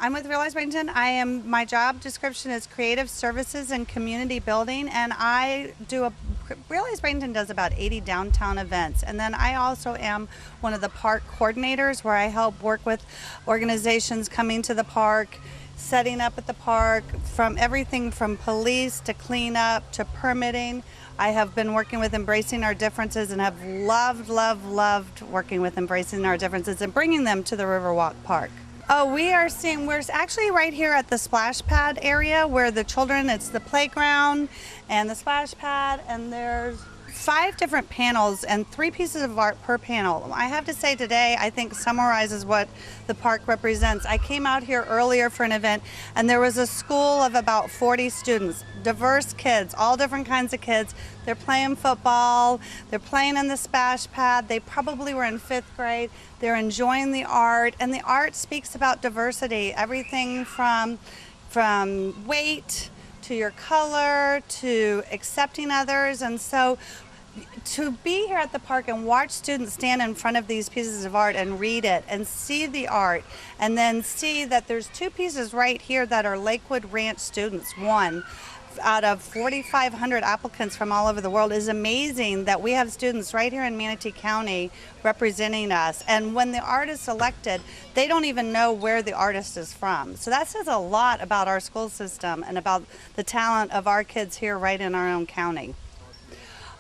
I'm with Realize Bradenton. My job description is creative services and community building, and Realize Bradenton does about 80 downtown events, and then I also am one of the park coordinators where I help work with organizations coming to the park, setting up at the park, from everything from police to cleanup to permitting. I have been working with Embracing Our Differences and have loved working with Embracing Our Differences and bringing them to the Riverwalk Park. Oh, we're actually right here at the splash pad area where the children, it's the playground and the splash pad, and there's 5 different panels and 3 pieces of art per panel. I have to say today, I think summarizes what the park represents. I came out here earlier for an event and there was a school of about 40 students, diverse kids, all different kinds of kids. They're playing football, they're playing in the splash pad. They probably were in 5th grade. They're enjoying the art, and the art speaks about diversity, everything from weight to your color to accepting others. And so to be here at the park and watch students stand in front of these pieces of art and read it and see the art, and then see that there's 2 pieces right here that are Lakewood Ranch students, one out of 4,500 applicants from all over the world, is amazing that we have students right here in Manatee County representing us. And when the art is selected, they don't even know where the artist is from. So that says a lot about our school system and about the talent of our kids here right in our own county.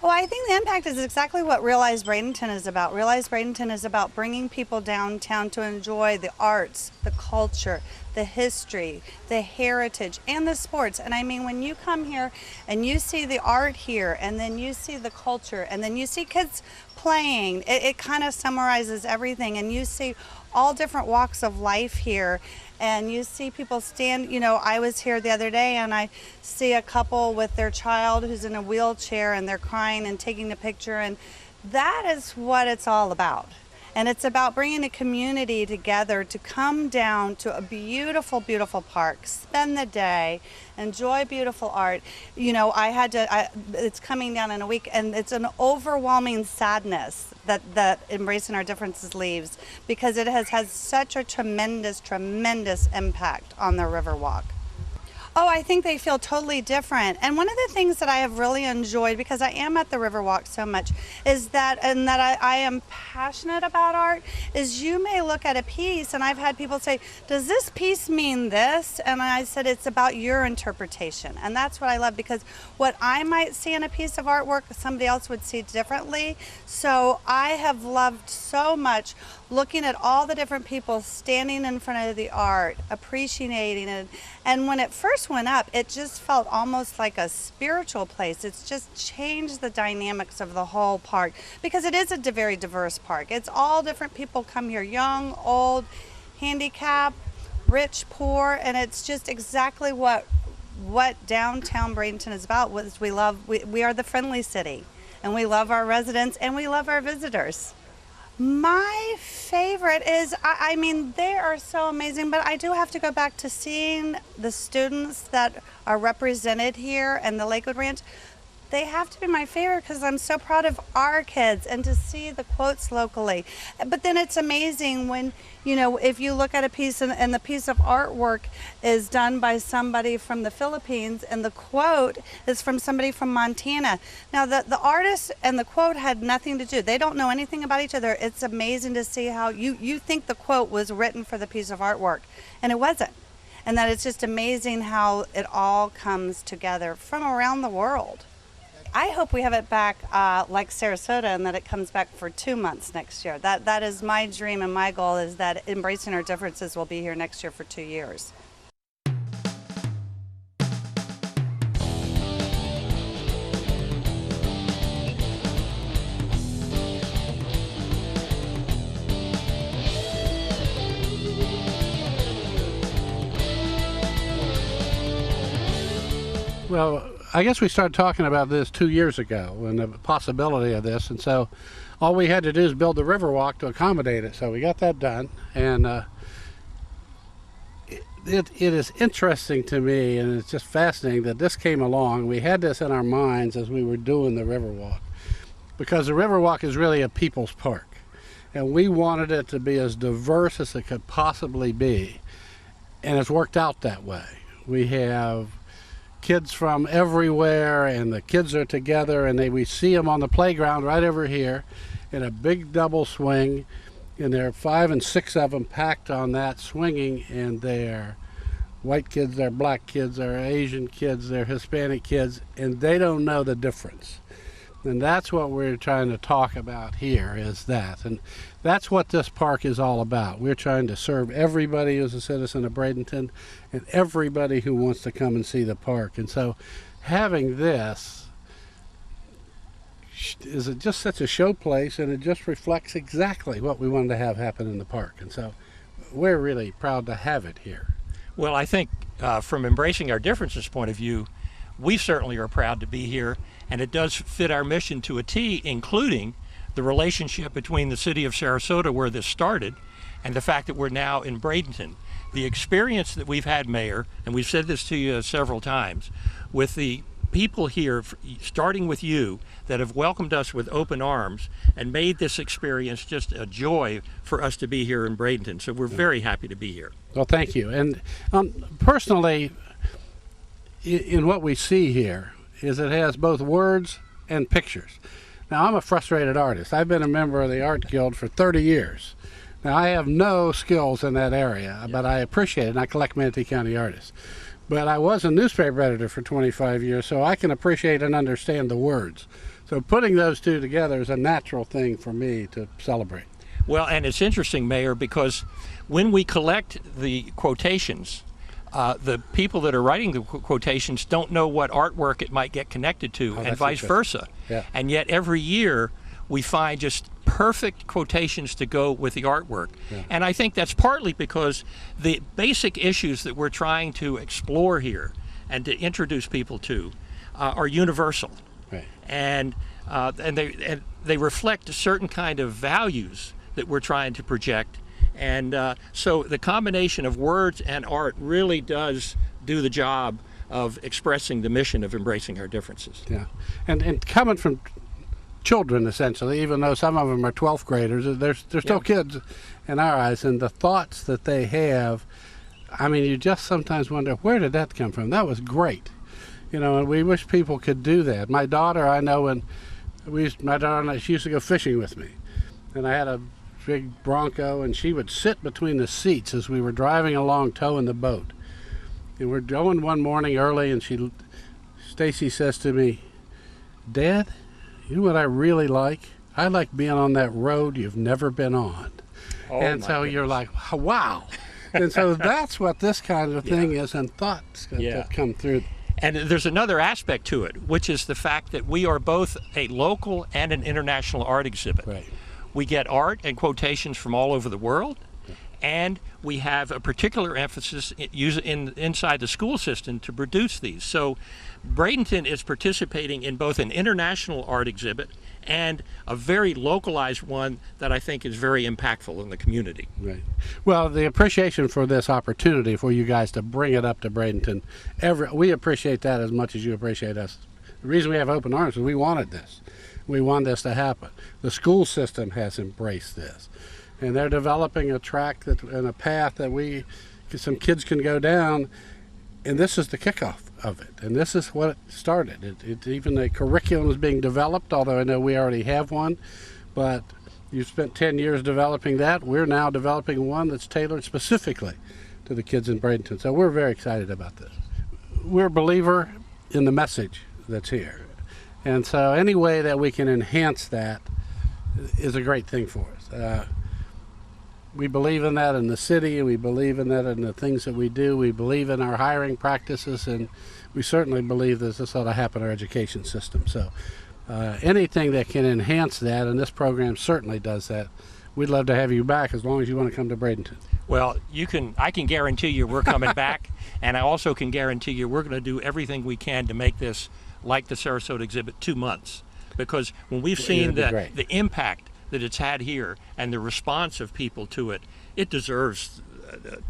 Well, I think the impact is exactly what Realize Bradenton is about. Realize Bradenton is about bringing people downtown to enjoy the arts, the culture, the history, the heritage, and the sports. And I mean, when you come here and you see the art here, and then you see the culture, and then you see kids playing, it kind of summarizes everything. And you see all different walks of life here. And you see people stand, I was here the other day and I see a couple with their child who's in a wheelchair and they're crying and taking a picture, and that is what it's all about. And it's about bringing a community together to come down to a beautiful, beautiful park, spend the day, enjoy beautiful art. It's coming down in a week, and it's an overwhelming sadness that Embracing Our Differences leaves, because it has had such a tremendous impact on the Riverwalk. Oh, I think they feel totally different. And one of the things that I have really enjoyed, because I am at the Riverwalk so much, is that I am passionate about art, is you may look at a piece, and I've had people say, does this piece mean this? And I said, it's about your interpretation. And that's what I love, because what I might see in a piece of artwork, somebody else would see differently. So I have loved so much looking at all the different people standing in front of the art, appreciating it. And when it first went up, it just felt almost like a spiritual place. It's just changed the dynamics of the whole park, because it is a very diverse park. It's all different people come here, young, old, handicapped, rich, poor, and it's just exactly what downtown Bradenton is about. We are the friendly city, and we love our residents and we love our visitors. My favorite is, I mean, they are so amazing, but I do have to go back to seeing the students that are represented here and the Lakewood Ranch. They have to be my favorite because I'm so proud of our kids, and to see the quotes locally. But then it's amazing when, if you look at a piece and the piece of artwork is done by somebody from the Philippines and the quote is from somebody from Montana. Now the artist and the quote had nothing to do. They don't know anything about each other. It's amazing to see how you think the quote was written for the piece of artwork, and it wasn't. And that it's just amazing how it all comes together from around the world. I hope we have it back like Sarasota, and that it comes back for 2 months next year. That is my dream, and my goal is that Embracing Our Differences will be here next year for 2 years. Well, I guess we started talking about this 2 years ago and the possibility of this, and so all we had to do is build the Riverwalk to accommodate it. So we got that done, and it is interesting to me, and it's just fascinating that this came along. We had this in our minds as we were doing the Riverwalk, because the Riverwalk is really a people's park, and we wanted it to be as diverse as it could possibly be, and it's worked out that way. We have kids from everywhere, and the kids are together, and we see them on the playground right over here in a big double swing, and there are 5 and 6 of them packed on that swinging, and they're white kids, they're black kids, they're Asian kids, they're Hispanic kids, and they don't know the difference. And that's what we're trying to talk about here, is that. And that's what this park is all about. We're trying to serve everybody who's a citizen of Bradenton and everybody who wants to come and see the park. And so having this is just such a showplace, and it just reflects exactly what we wanted to have happen in the park. And so we're really proud to have it here. Well, I think from embracing our differences point of view, we certainly are proud to be here, and it does fit our mission to a T, including the relationship between the city of Sarasota, where this started, and the fact that we're now in Bradenton. The experience that we've had, Mayor, and we've said this to you several times, with the people here, starting with you, that have welcomed us with open arms and made this experience just a joy for us to be here in Bradenton. So we're very happy to be here. Well, thank you. And personally, in what we see here, is it has both words and pictures. Now, I'm a frustrated artist. I've been a member of the Art Guild for 30 years. Now, I have no skills in that area, but I appreciate it, and I collect Manatee County artists. But I was a newspaper editor for 25 years, so I can appreciate and understand the words. So putting those two together is a natural thing for me to celebrate. Well, and it's interesting, Mayor, because when we collect the quotations, the people that are writing the quotations don't know what artwork it might get connected to, and vice versa. Yeah. And yet every year we find just perfect quotations to go with the artwork. Yeah. And I think that's partly because the basic issues that we're trying to explore here and to introduce people to are universal. Right. And they reflect a certain kind of values that we're trying to project. And so the combination of words and art really does do the job of expressing the mission of embracing our differences. Yeah, and coming from children, essentially, even though some of them are 12th graders, they're still kids in our eyes, and the thoughts that they have, I mean, you just sometimes wonder, where did that come from? That was great. You know, and we wish people could do that. My daughter, I know, when my daughter and I, she used to go fishing with me, and I had a big Bronco, and she would sit between the seats as we were driving along towing the boat. And we're going one morning early, and Stacy says to me, "Dad, you know what I really like? I like being on that road you've never been on." Oh, and so you're like, wow. And so that's what this kind of thing is, and thoughts that come through. And there's another aspect to it, which is the fact that we are both a local and an international art exhibit. Right. We get art and quotations from all over the world, and we have a particular emphasis inside the school system to produce these. So Bradenton is participating in both an international art exhibit and a very localized one that I think is very impactful in the community. Right. Well, the appreciation for this opportunity for you guys to bring it up to Bradenton, we appreciate that as much as you appreciate us. The reason we have open arms is we wanted this. We want this to happen. The school system has embraced this, and they're developing a track and a path that some kids can go down, and this is the kickoff of it, and this is what it started. Even the curriculum is being developed, although I know we already have one, but you spent 10 years developing that. We're now developing one that's tailored specifically to the kids in Bradenton, so we're very excited about this. We're a believer in the message that's here, and so any way that we can enhance that is a great thing for us. We believe in that in the city, and we believe in that in the things that we do. We believe in our hiring practices, and we certainly believe that this ought to happen in our education system. So anything that can enhance that, and this program certainly does that, we'd love to have you back as long as you want to come to Bradenton. Well, I can guarantee you we're coming back, And I also can guarantee you we're going to do everything we can to make this, like the Sarasota exhibit, 2 months. Because when we've seen the impact that it's had here and the response of people to it, it deserves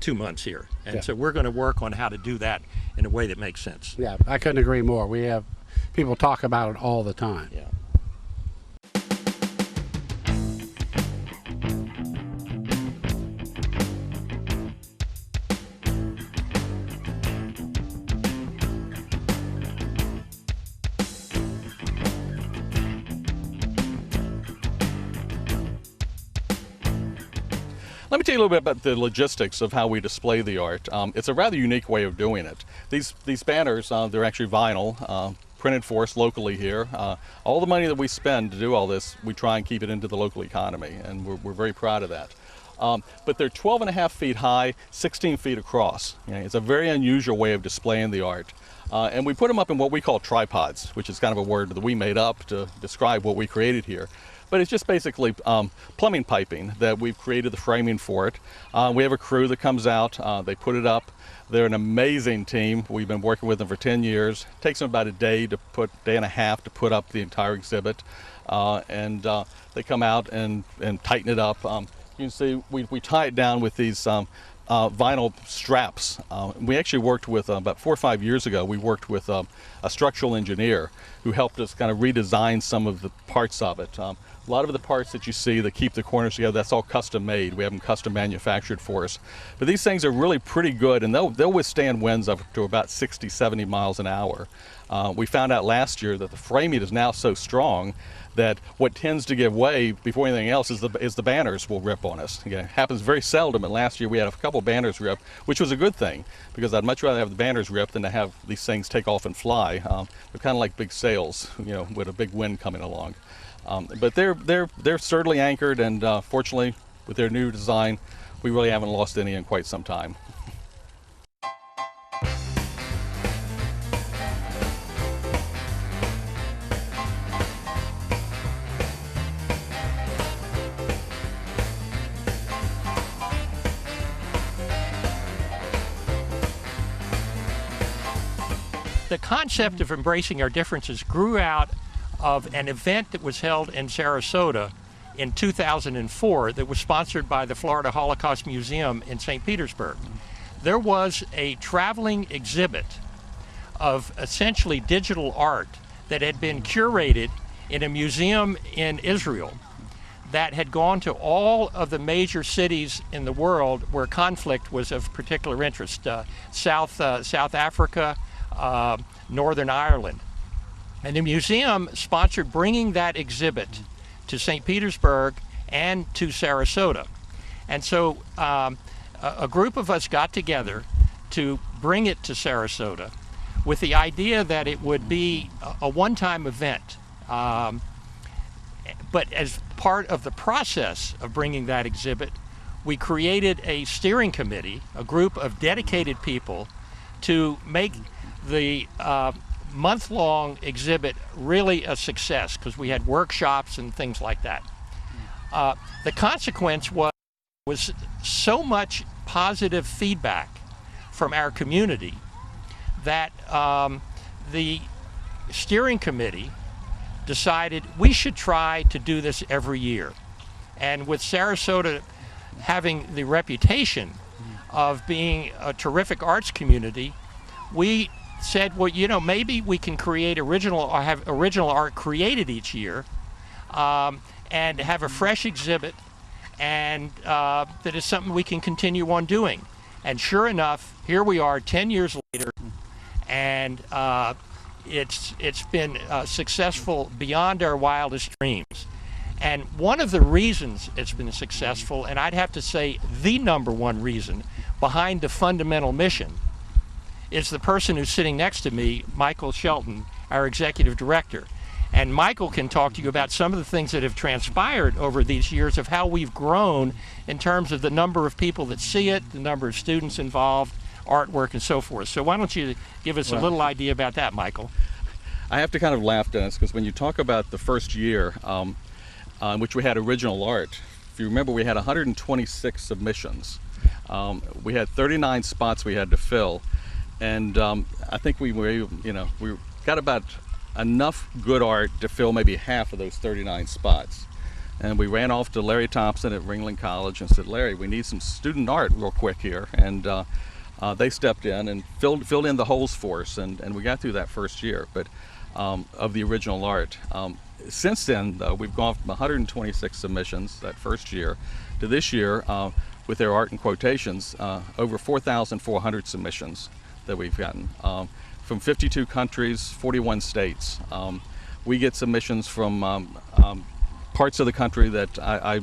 2 months here. And so we're going to work on how to do that in a way that makes sense. Yeah, I couldn't agree more. We have people talk about it all the time. Yeah. Let me tell you a little bit about the logistics of how we display the art. It's a rather unique way of doing it. These banners, they're actually vinyl, printed for us locally here. All the money that we spend to do all this, we try and keep it into the local economy, and we're very proud of that. But they're 12.5 feet high, 16 feet across. It's a very unusual way of displaying the art. And we put them up in what we call tripods, which is kind of a word that we made up to describe what we created here. But it's just basically plumbing piping that we've created the framing for it. We have a crew that comes out, they put it up. They're an amazing team. We've been working with them for 10 years. It takes them about a day and a half to put up the entire exhibit. And they come out and tighten it up. You can see we tie it down with these vinyl straps. We actually worked with, about 4 or 5 years ago, we worked with a structural engineer who helped us kind of redesign some of the parts of it. A lot of the parts that you see that keep the corners together, that's all custom made. We have them custom manufactured for us. But these things are really pretty good, and they'll withstand winds up to about 60, 70 miles an hour. We found out last year that the framing is now so strong that what tends to give way before anything else is the banners will rip on us. Again, it happens very seldom, but last year we had a couple banners ripped, which was a good thing, because I'd much rather have the banners ripped than to have these things take off and fly. They're kind of like big sails, with a big wind coming along. But they're certainly anchored, and fortunately, with their new design, we really haven't lost any in quite some time. The concept of embracing our differences grew out of an event that was held in Sarasota in 2004 that was sponsored by the Florida Holocaust Museum in St. Petersburg. There was a traveling exhibit of essentially digital art that had been curated in a museum in Israel that had gone to all of the major cities in the world where conflict was of particular interest. South Africa, Northern Ireland. And the museum sponsored bringing that exhibit to St. Petersburg and to Sarasota. And so a group of us got together to bring it to Sarasota with the idea that it would be a one-time event. But as part of the process of bringing that exhibit, we created a steering committee, a group of dedicated people, to make the month-long exhibit really a success, because we had workshops and things like that. The consequence was so much positive feedback from our community that the steering committee decided we should try to do this every year. And with Sarasota having the reputation of being a terrific arts community, we said, well, maybe we can create have original art created each year, and have a fresh exhibit, and that is something we can continue on doing. And sure enough, here we are 10 years later, and it's been successful beyond our wildest dreams. And one of the reasons it's been successful, and I'd have to say the number one reason behind the fundamental mission, is the person who's sitting next to me, Michael Shelton, our executive director. And Michael can talk to you about some of the things that have transpired over these years of how we've grown in terms of the number of people that see it, the number of students involved, artwork, and so forth. So why don't you give us a little idea about that, Michael? I have to kind of laugh, Dennis, because when you talk about the first year in which we had original art, if you remember, we had 126 submissions. We had 39 spots we had to fill. and I think we were, we got about enough good art to fill maybe half of those 39 spots. And we ran off to Larry Thompson at Ringling College and said, Larry, we need some student art real quick here. And they stepped in and filled in the holes for us, and we got through that first year of the original art. Since then, though, we've gone from 126 submissions that first year to this year, with their art and quotations, over 4,400 submissions that we've gotten from 52 countries, 41 states. We get submissions from parts of the country that I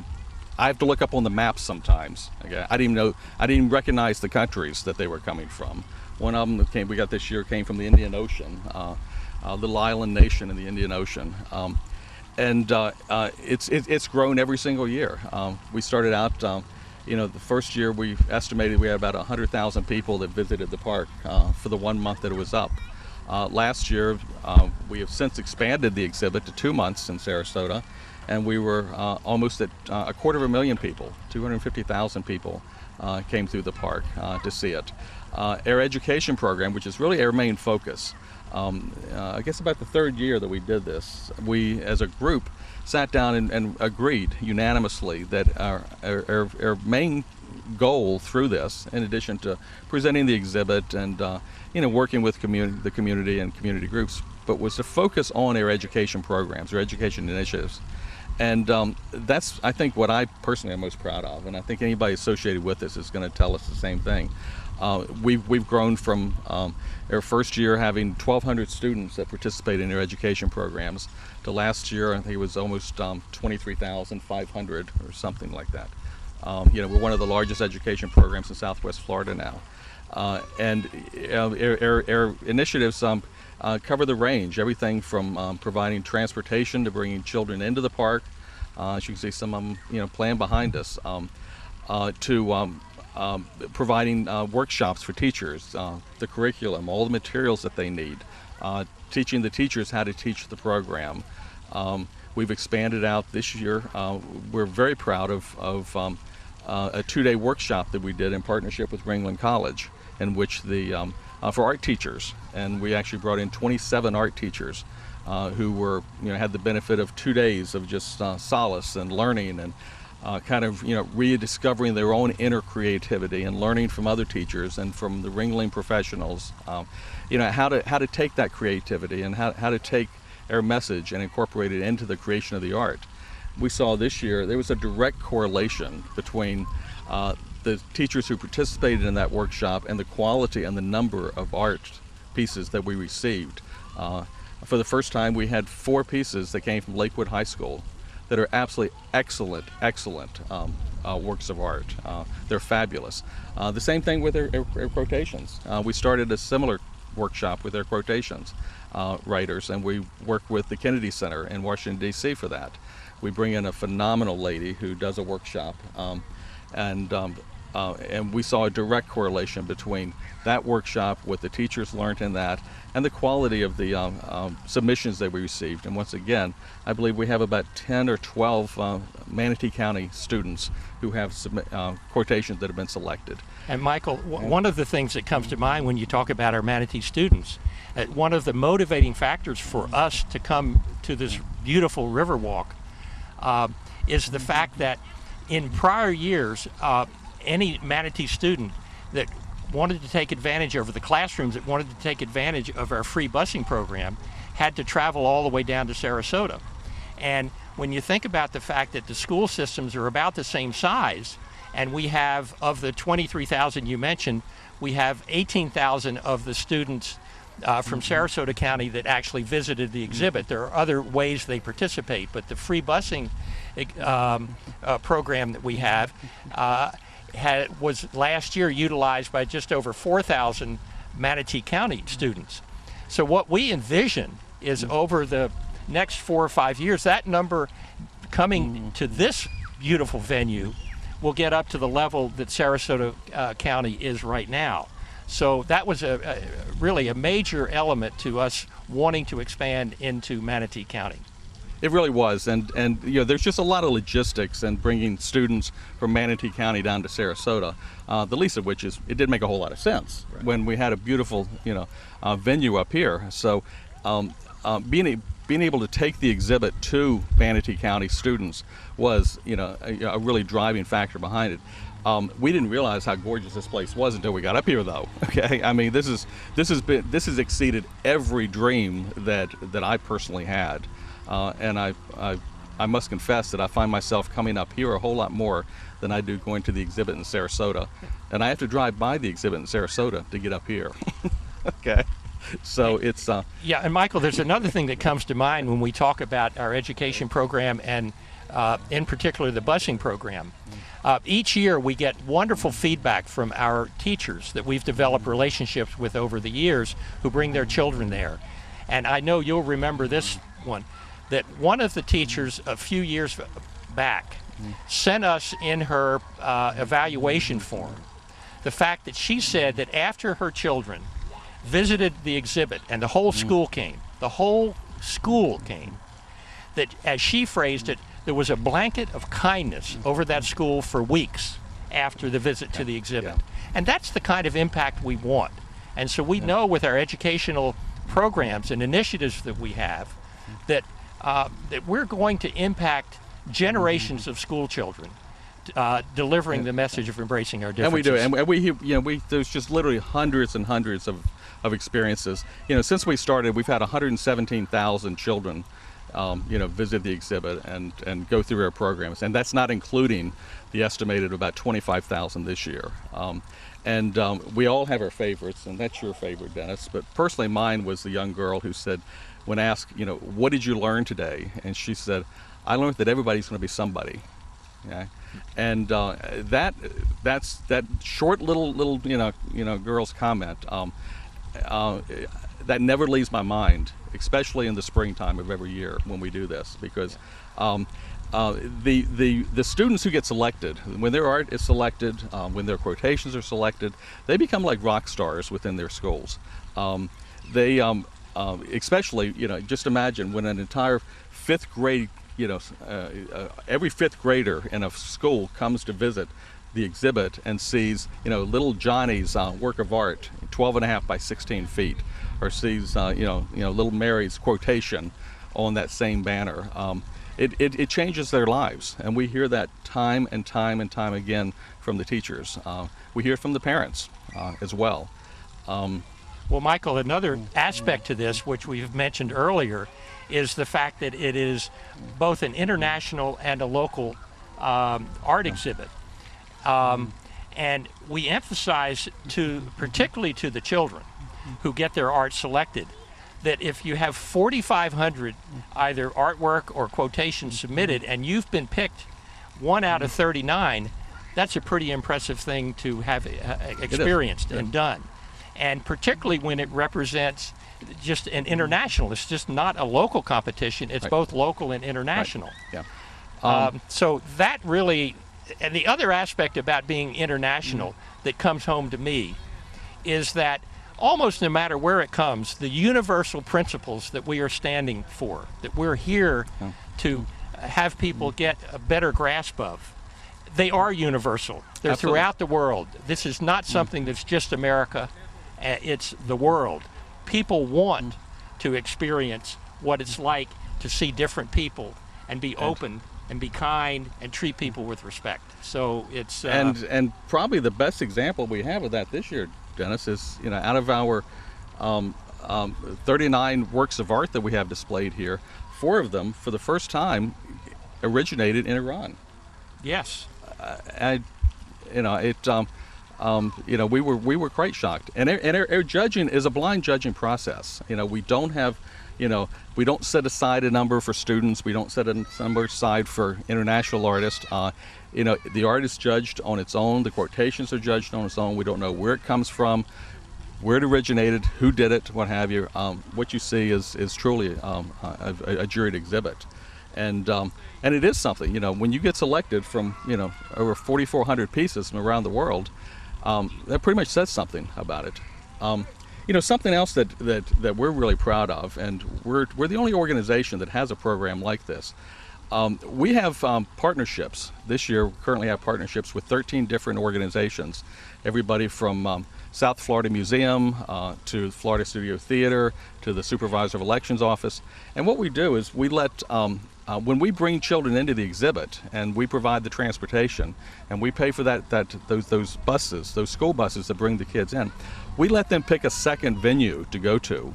have to look up on the maps sometimes. Okay? I didn't even recognize the countries that they were coming from. One of them we got this year came from the Indian Ocean, little island nation in the Indian Ocean. And it's grown every single year. We started out, the first year we estimated we had about 100,000 people that visited the park for the 1 month that it was up. Last year, we have since expanded the exhibit to 2 months in Sarasota, and we were almost at 250,000 people, 250,000 people came through the park to see it. Our education program, which is really our main focus, I guess about the third year that we did this, we as a group sat down and agreed unanimously that our main goal through this, in addition to presenting the exhibit and working with the community and community groups, but was to focus on our education programs, our education initiatives. And that's, I think, what I personally am most proud of, and I think anybody associated with this is going to tell us the same thing. We've grown from our first year having 1,200 students that participate in their education programs to last year, I think it was almost 23,500 or something like that. We're one of the largest education programs in Southwest Florida now. And our initiatives cover the range, everything from providing transportation to bringing children into the park. As you can see, some of them, playing behind us, to providing workshops for teachers, the curriculum, all the materials that they need, teaching the teachers how to teach the program. We've expanded out this year. We're very proud of a 2-day workshop that we did in partnership with Ringling College, in which for art teachers, and we actually brought in 27 art teachers who were, had the benefit of 2 days of just solace and learning and rediscovering their own inner creativity and learning from other teachers and from the Ringling professionals, how to take that creativity and how to take our message and incorporate it into the creation of the art. We saw this year there was a direct correlation between the teachers who participated in that workshop and the quality and the number of art pieces that we received. For the first time, we had 4 pieces that came from Lakewood High School that are absolutely excellent works of art. They're fabulous. The same thing with our quotations. We started a similar workshop with our quotations writers, and we work with the Kennedy Center in Washington, D.C. for that. We bring in a phenomenal lady who does a workshop, and we saw a direct correlation between that workshop, what the teachers learned in that, and the quality of the submissions that we received. And once again, I believe we have about 10 or 12 Manatee County students who have quotations that have been selected. And Michael, one of the things that comes to mind when you talk about our Manatee students, one of the motivating factors for us to come to this beautiful Riverwalk is the fact that in prior years, any Manatee student that wanted to take advantage of the classrooms, that wanted to take advantage of our free busing program, had to travel all the way down to Sarasota. And when you think about the fact that the school systems are about the same size, and we have, of the 23,000 you mentioned, we have 18,000 of the students from Sarasota County that actually visited the exhibit. There are other ways they participate, but the free busing program that we have was last year utilized by just over 4,000 Manatee County students. So what we envision is over the next 4 or 5 years, that number coming to this beautiful venue will get up to the level that Sarasota County is right now. So that was really a major element to us wanting to expand into Manatee County. It really was, and you know, there's just a lot of logistics and bringing students from Manatee County down to Sarasota. The least of which is it did make a whole lot of sense when we had a beautiful, you know, venue up here. So being able to take the exhibit to Manatee County students was, you know, a really driving factor behind it. We didn't realize how gorgeous this place was until we got up here, though. Okay, I mean, this has exceeded every dream that I personally had. And I must confess that I find myself coming up here a whole lot more than I do going to the exhibit in Sarasota. And I have to drive by the exhibit in Sarasota to get up here. Okay. So it's... Yeah, and Michael, there's another thing that comes to mind when we talk about our education program and in particular the busing program. Each year we get wonderful feedback from our teachers that we've developed relationships with over the years who bring their children there. And I know you'll remember this one, that one of the teachers a few years back sent us in her evaluation form the fact that she said that after her children visited the exhibit and the whole school came, that as she phrased it, there was a blanket of kindness over that school for weeks after the visit to the exhibit. And that's the kind of impact we want. And so we know with our educational programs and initiatives that we have that we're going to impact generations of school children delivering the message of embracing our differences. And we do, and you know, there's just literally hundreds and hundreds of experiences. You know, since we started, we've had 117,000 children, you know, visit the exhibit and go through our programs, and that's not including the estimated about 25,000 this year. We all have our favorites, and that's your favorite, Dennis. But personally, mine was the young girl who said, when asked, you know, what did you learn today? And she said, I learned that everybody's going to be somebody. Okay? And that's that short little you know girl's comment. That never leaves my mind, especially in the springtime of every year when we do this, because the students who get selected, when their art is selected, when their quotations are selected, they become like rock stars within their schools. Especially, you know, just imagine when an entire fifth grade, you know, every fifth grader in a school comes to visit the exhibit and sees, you know, little Johnny's work of art, 12.5 by 16 feet, or sees, you know, little Mary's quotation on that same banner. It changes their lives, and we hear that time and time and time again from the teachers. We hear it from the parents as well. Well, Michael, another aspect to this, which we've mentioned earlier, is the fact that it is both an international and a local art exhibit. And we emphasize particularly to the children who get their art selected, that if you have 4,500 either artwork or quotations submitted and you've been picked 1 out of 39, that's a pretty impressive thing to have experienced and done. And particularly when it represents just an international, it's just not a local competition, it's both local and international. So that really, and the other aspect about being international that comes home to me is that almost no matter where it comes, the universal principles that we are standing for, that we're here to have people get a better grasp of, they are universal. They're throughout the world. This is not something that's just America, it's the world. People want to experience what it's like to see different people and be open and be kind and treat people with respect. So it's and probably the best example we have of that this year, Dennis, is, you know, out of our 39 works of art that we have displayed here, 4 of them for the first time originated in Iran. Yes. You know, we were quite shocked, and our judging is a blind judging process. You know, we don't have, you know, we don't set aside a number for students. We don't set a number aside for international artists. You know, the art is judged on its own. The quotations are judged on its own. We don't know where it comes from, where it originated, who did it, what have you. What you see is truly a juried exhibit. And it is something, you know, when you get selected from, you know, over 4,400 pieces from around the world, that pretty much says something about it. Something else that we're really proud of, and we're the only organization that has a program like this. We have partnerships. This year, we currently have partnerships with 13 different organizations, everybody from South Florida Museum to Florida Studio Theater to the Supervisor of Elections Office. And what we do is we let, when we bring children into the exhibit and we provide the transportation and we pay for those buses, those school buses that bring the kids in, we let them pick a second venue to go to.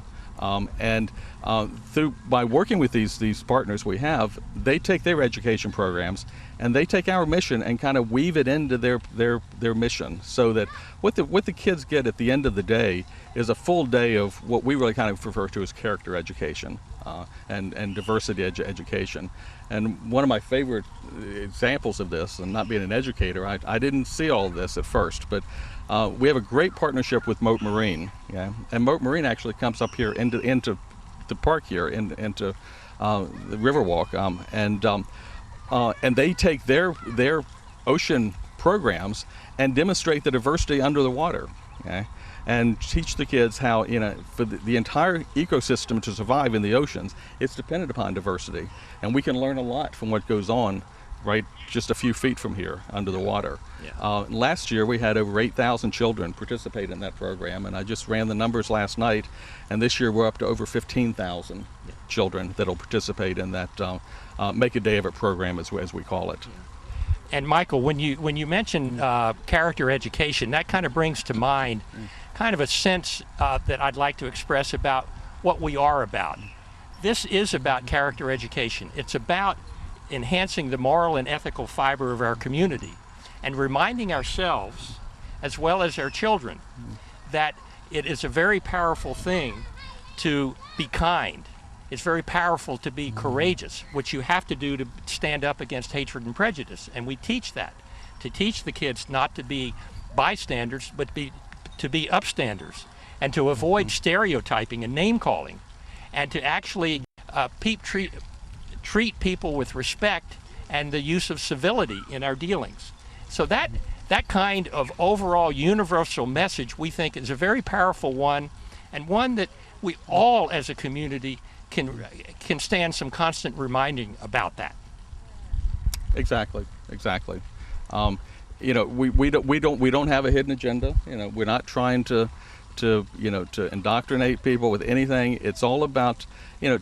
By working with these partners we have, they take their education programs and they take our mission and kind of weave it into their mission, so that what the kids get at the end of the day is a full day of what we really kind of refer to as character education and diversity education. And one of my favorite examples of this, and not being an educator, I didn't see all of this at first, but we have a great partnership with Moat Marine, and Moat Marine actually comes up here into the park here, into the Riverwalk, and they take their ocean programs and demonstrate the diversity under the water, and teach the kids how, for the entire ecosystem to survive in the oceans, it's dependent upon diversity, and we can learn a lot from what goes on right just a few feet from here under the water. Last year we had over 8,000 children participate in that program, and I just ran the numbers last night, and this year we're up to over 15,000 children that'll participate in that Make a Day of It program, as we call it. And Michael, when you mention character education, that kind of brings to mind kind of a sense that I'd like to express about what we are about. This is about character education. It's about enhancing the moral and ethical fiber of our community and reminding ourselves, as well as our children, that it is a very powerful thing to be kind. It's very powerful to be courageous, which you have to do to stand up against hatred and prejudice. And we teach that, to teach the kids not to be bystanders, but to be upstanders, and to avoid stereotyping and name calling, and to actually treat people with respect and the use of civility in our dealings. So that kind of overall universal message, we think, is a very powerful one, and one that we all as a community can stand some constant reminding about that. Exactly. We don't have a hidden agenda. We're not trying to indoctrinate people with anything. It's all about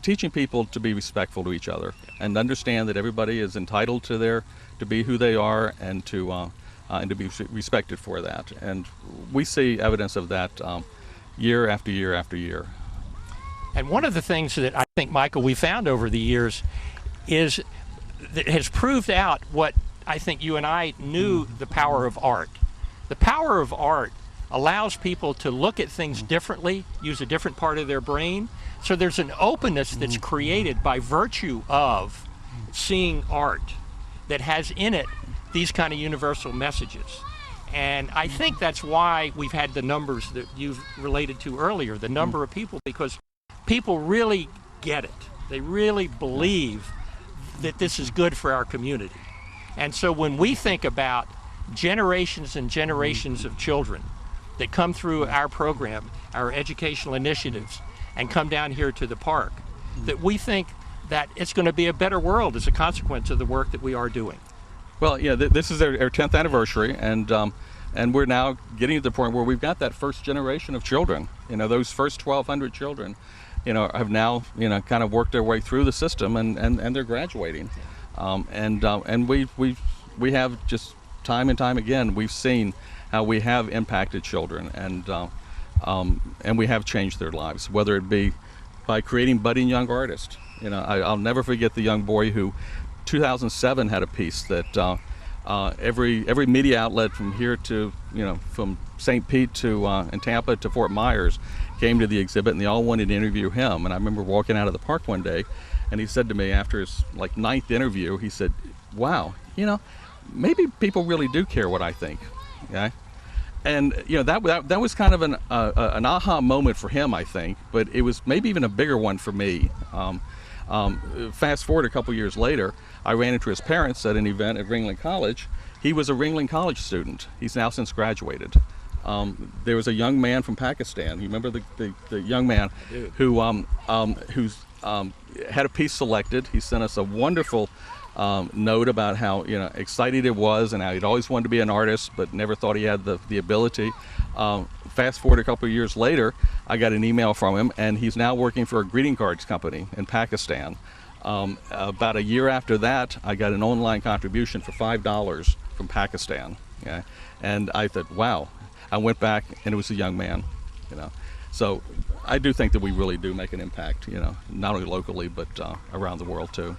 teaching people to be respectful to each other and understand that everybody is entitled to be who they are, and to be respected for that. And we see evidence of that year after year after year. And one of the things that I think, Michael, we found over the years is that has proved out what I think you and I knew, the power of art. The power of art allows people to look at things differently, use a different part of their brain. So there's an openness that's created by virtue of seeing art that has in it these kind of universal messages. And I think that's why we've had the numbers that you've related to earlier, the number of people, because people really get it. They really believe that this is good for our community. And so when we think about generations and generations of children that come through our program, our educational initiatives, and come down here to the park, that we think that it's going to be a better world as a consequence of the work that we are doing. Well, this is our 10th anniversary, and we're now getting to the point where we've got that first generation of children. Those first 1,200 children, have now, kind of worked their way through the system, and they're graduating. And we have just time and time again, we've seen how we have impacted children, and we have changed their lives, whether it be by creating budding young artists. I'll never forget the young boy who 2007 had a piece that every media outlet from here to, from St. Pete to in Tampa to Fort Myers came to the exhibit, and they all wanted to interview him. And I remember walking out of the park one day, and he said to me after his 9th interview, he said, "Wow, maybe people really do care what I think." Okay? And that was kind of an aha moment for him, I think, but it was maybe even a bigger one for me. Fast forward a couple years later, I ran into his parents at an event at Ringling College. He was a Ringling College student. He's now since graduated. there was a young man from Pakistan. You remember the young man who had a piece selected. He sent us a wonderful note about how excited it was and how he'd always wanted to be an artist but never thought he had the ability. Fast forward a couple of years later, I got an email from him, and he's now working for a greeting cards company in Pakistan. About a year after that, I got an online contribution for $5 from Pakistan. Okay? And I thought, wow. I went back, and it was a young man. So I do think that we really do make an impact, not only locally but around the world too.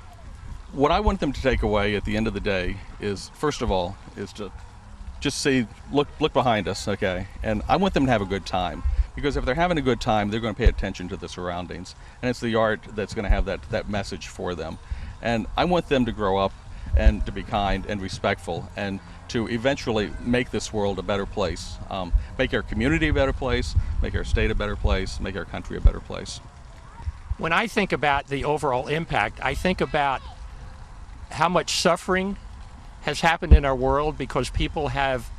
What I want them to take away at the end of the day is, first of all, is to just see, look behind us, okay? And I want them to have a good time, because if they're having a good time, they're going to pay attention to the surroundings, and it's the art that's going to have that message for them. And I want them to grow up and to be kind and respectful, and to eventually make this world a better place, make our community a better place, make our state a better place, make our country a better place. When I think about the overall impact, I think about how much suffering has happened in our world because people have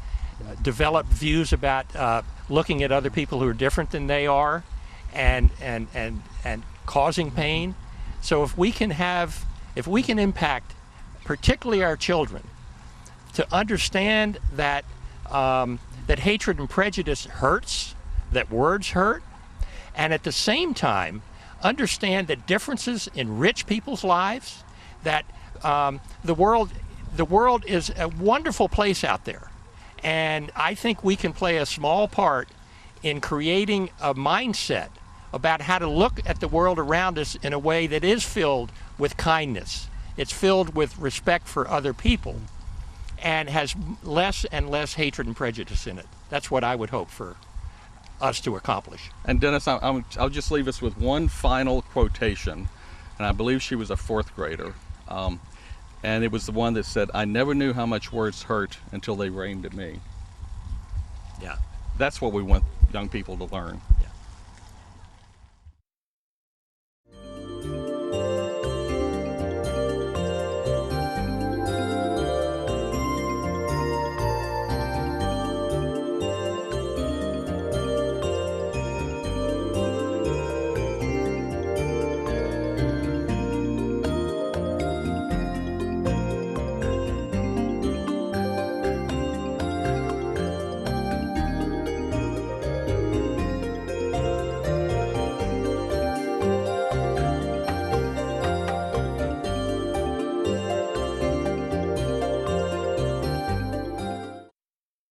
developed views about looking at other people who are different than they are and causing pain. So if we can impact particularly our children to understand that that hatred and prejudice hurts, that words hurt, and at the same time understand that differences enrich people's lives, that the world is a wonderful place out there. And I think we can play a small part in creating a mindset about how to look at the world around us in a way that is filled with kindness. It's filled with respect for other people and has less and less hatred and prejudice in it. That's what I would hope for us to accomplish. And Dennis, I'll just leave us with one final quotation, and I believe she was a fourth grader. And it was the one that said, "I never knew how much words hurt until they rained at me." Yeah. That's what we want young people to learn.